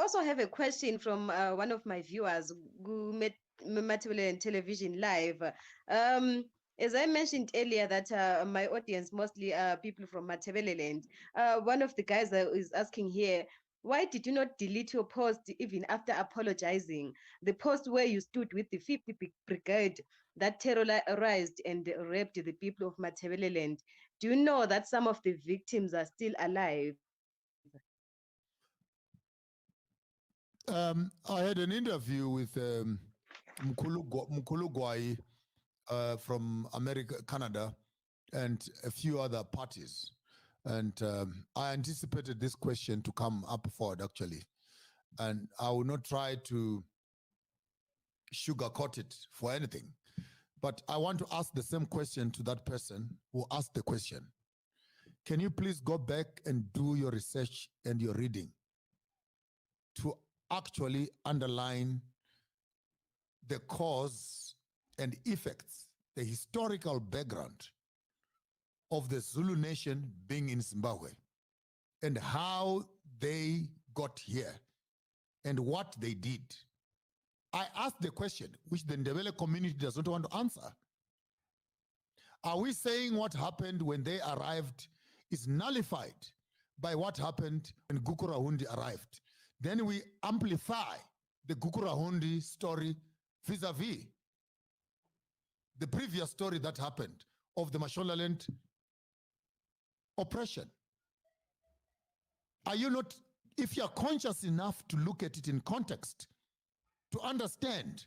also have a question from one of my viewers who met Matebeleland Television Live. Um, as I mentioned earlier, that my audience mostly are people from Matebeleland. One of the guys that is asking here, why did you not delete your post even after apologizing? The post where you stood with the 50th Brigade that terrorized and raped the people of Matebeleland. Do you know that some of the victims are still alive? I had an interview with Mkhulu Gwai from America, Canada, and a few other parties. And I anticipated this question to come up forward, actually. And I will not try to sugarcoat it for anything. But I want to ask the same question to that person who asked the question. Can you please go back and do your research and your reading to actually underline the cause and effects, the historical background of the Zulu nation being in Zimbabwe and how they got here and what they did? I asked the question, which the Ndebele community does not want to answer. Are we saying what happened when they arrived is nullified by what happened when Gukurahundi arrived? Then we amplify the Gukurahundi story vis-a-vis the previous story that happened of the Mashonaland oppression. Are you not, if you're conscious enough to look at it in context, to understand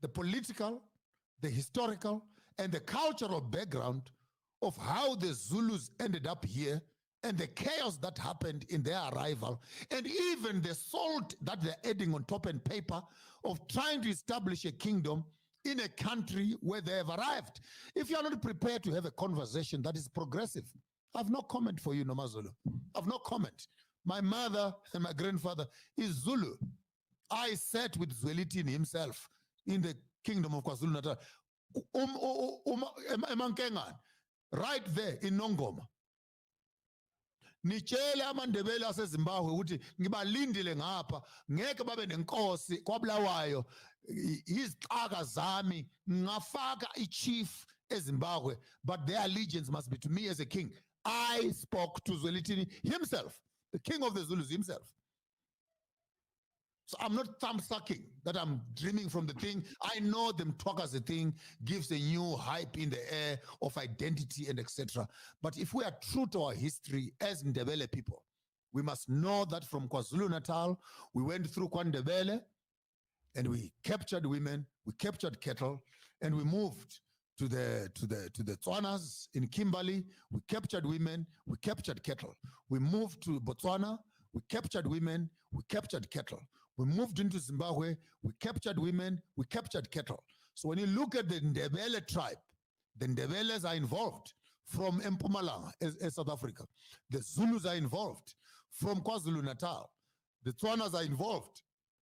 the political, the historical, and the cultural background of how the Zulus ended up here and the chaos that happened in their arrival, and even the salt that they're adding on top and paper of trying to establish a kingdom in a country where they have arrived. If you're not prepared to have a conversation that is progressive, I've no comment for you, Nomazulu. I've no comment. My mother and my grandfather is Zulu. I sat with Zwelithini himself in the kingdom of KwaZulu-Natal. Emankengan, right there in Nongoma. Nitshele amandebele aseZimbabwe ukuthi ngibalindile ngapha ngeke babe nenkosi kwaBulawayo izixaka zami ngafaka ichief eZimbabwe, but their allegiance must be to me as a king. I spoke to Zwelithini himself, the king of the Zulus himself. So I'm not thumb-sucking that I'm dreaming from the thing. I know the Mthwakazi thing gives a new hype in the air of identity and etc. But if we are true to our history as Ndebele people, we must know that from KwaZulu-Natal, we went through KwaNdebele and we captured women, we captured cattle, and we moved to the Tswanas in Kimberley. We captured women, we captured cattle. We moved to Botswana, we captured women, we captured cattle. We moved into Zimbabwe, we captured women, we captured cattle. So when you look at the Ndebele tribe, the Ndebeles are involved from Mpumalanga, as South Africa. The Zulus are involved from KwaZulu-Natal. The Tswanas are involved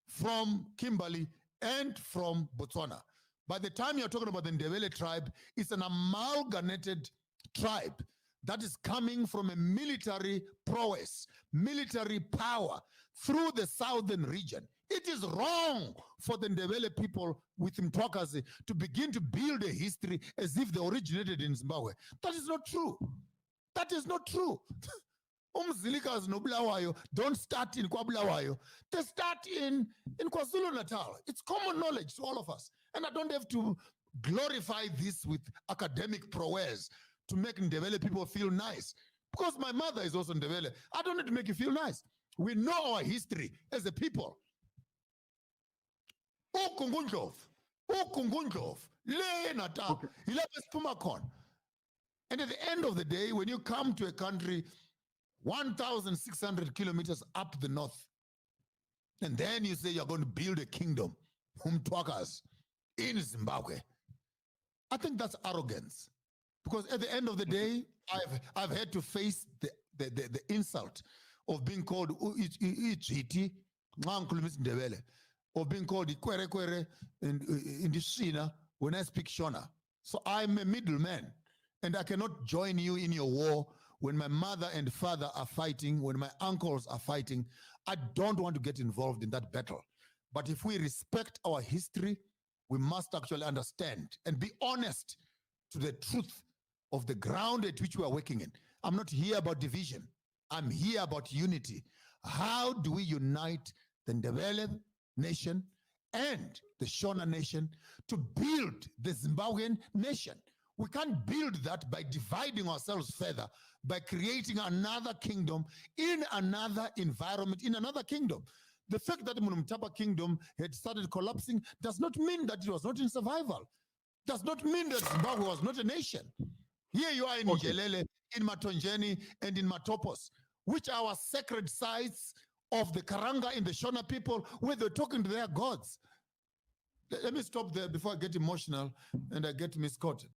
from Kimberley and from Botswana. By the time you're talking about the Ndebele tribe, it's an amalgamated tribe that is coming from a military prowess, military power through the southern region. It is wrong for the Ndebele people with Mthwakazi to begin to build a history as if they originated in Zimbabwe. That is not true. That is not true. Umzilikazi noBulawayo don't start in KwaBulawayo. They start in KwaZulu-Natal. It's common knowledge to all of us. And I don't have to glorify this with academic prowess to make Ndebele people feel nice. Because my mother is also Ndebele. I don't need to make you feel nice. We know our history as a people. Ukungundlovu, le Natal, and at the end of the day, when you come to a country 1,600 kilometers up the north, and then you say you're going to build a kingdom, Mthwakazi, in Zimbabwe, I think that's arrogance. Because at the end of the day, I've had to face the insult of being called Ijiti, or being called Ikwere in the Shina when I speak Shona. So I'm a middleman, and I cannot join you in your war when my mother and father are fighting, when my uncles are fighting, I don't want to get involved in that battle. But if we respect our history, we must actually understand and be honest to the truth of the ground at which we are working in. I'm not here about division. I'm here about unity. How do we unite the Ndebele nation and the Shona nation to build the Zimbabwean nation? We can't build that by dividing ourselves further, by creating another kingdom in another environment, in another kingdom. The fact that Munumtapa kingdom had started collapsing does not mean that it was not in survival. Does not mean that Zimbabwe was not a nation. Here you are in Njelele, in Matonjeni, and in Matopos, which are our sacred sites of the Karanga and the Shona people, where they're talking to their gods. Let me stop there before I get emotional and I get misquoted.